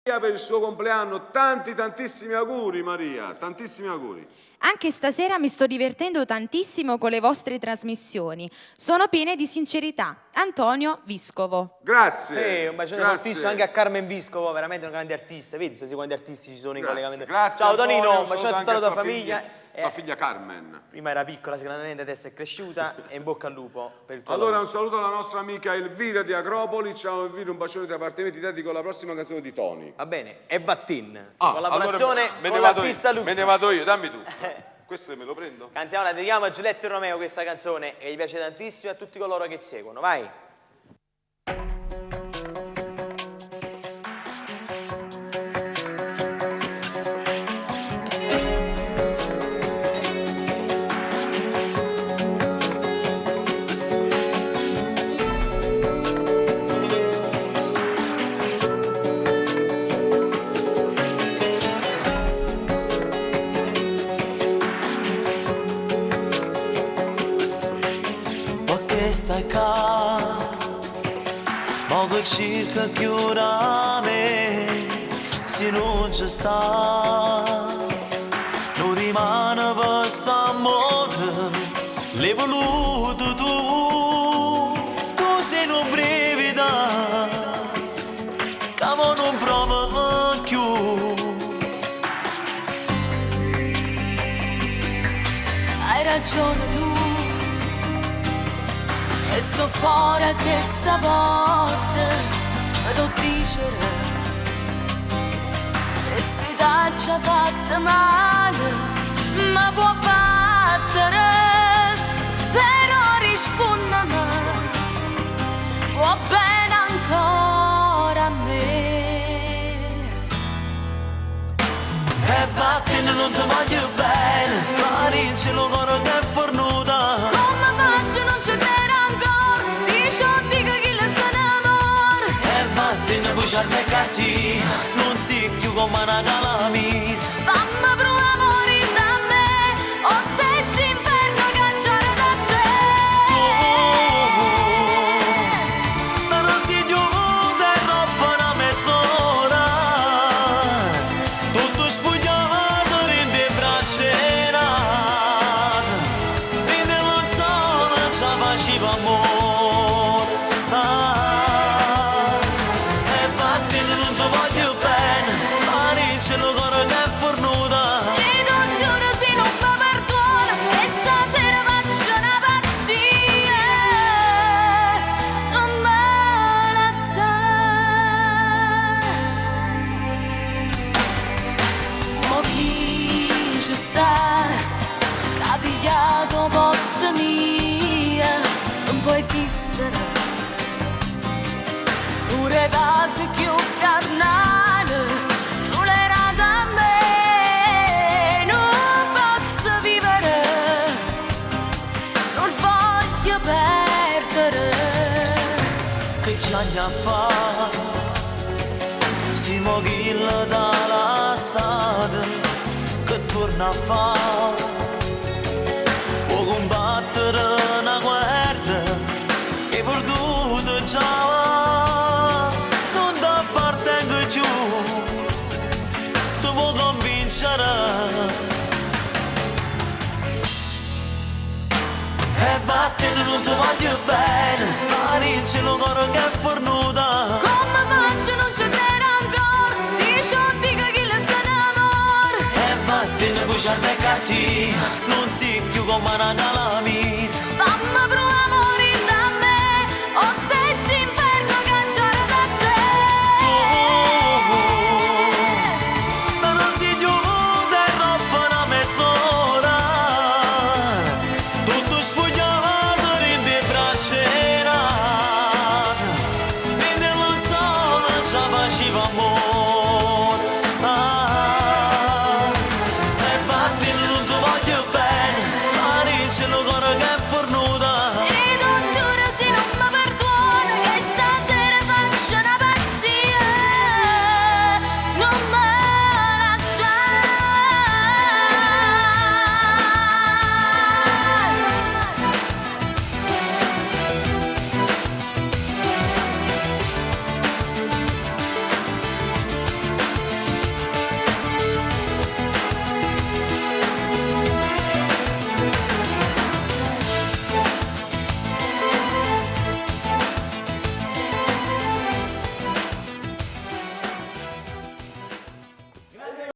per il suo compleanno, tantissimi auguri Maria, tantissimi auguri. Anche stasera mi sto divertendo tantissimo con le vostre trasmissioni, sono piene di sincerità. Antonio Viscovo. Grazie. Un bacione fortissimo anche a Carmen Viscovo, veramente un grande artista. Vedi stasera quanti artisti ci sono in collegamento. Grazie. Ciao Antonio, Tonino, un bacione a tutta la tua famiglia. Tua figlia Carmen. Prima era piccola sicuramente, adesso è cresciuta e in bocca al lupo per il tuo Allora lavoro. un saluto alla nostra amica Elvira di Agropoli. Ciao Elvira, un bacione da parte mia, ti dedico la prossima canzone di Tony. Va bene, e Battin, allora, collaborazione me con ne vado l'artista io, Lux. me ne vado io, dammi tu. Questo me lo prendo? Cantiamo, la dedichiamo a Giulietto Romeo questa canzone e gli piace tantissimo a tutti coloro che ci seguono. Vai! Stai qua, poco circa che ora me, se non ci sta, non rimane per sta moda, l'hai voluto tu sei un brevità, che non prova più. Hai ragione tu, e sto fuori a questa porta e devo dicere e se ci ha fatto male ma può battere, però rispondami, può bene ancora a me. E vattene non ti voglio bene, ma dici lo coro che è fornuta. Come faccio non c'è bene ancora, si ciò dico chi le se ne amore. E vattene buciarmi cattiva, non si più come una calamita. Fammi provare morire da me, o stessi inferno cacciare da te. Non si giunta e troppo una mezz'ora, tutto spugliato in te braccerate, rinde non so, non ci faceva amore. E vattene non ti voglio bene, ma dice lo coro che è fornuta. Ti do giuro se non mi perdona, e stasera faccio una pazzia, non me la sai. Mo chi ci sta, capigliato posto mia, non può esistere. Pure case più carnale, tu l'era da me, non posso vivere, non voglio perdere. Che ci anni a fa, si moghilla dalla strada, che torna a fa, può combattere una guerra, che perduto già. Tu puoi convincere e vattene non ti voglio bene, ma dici lo coro che è fornuta. Come faccio non c'è bene ancora, si ciò dico chi le se ne amore. E vattene buciarmi cattiva, non si più come una calamita.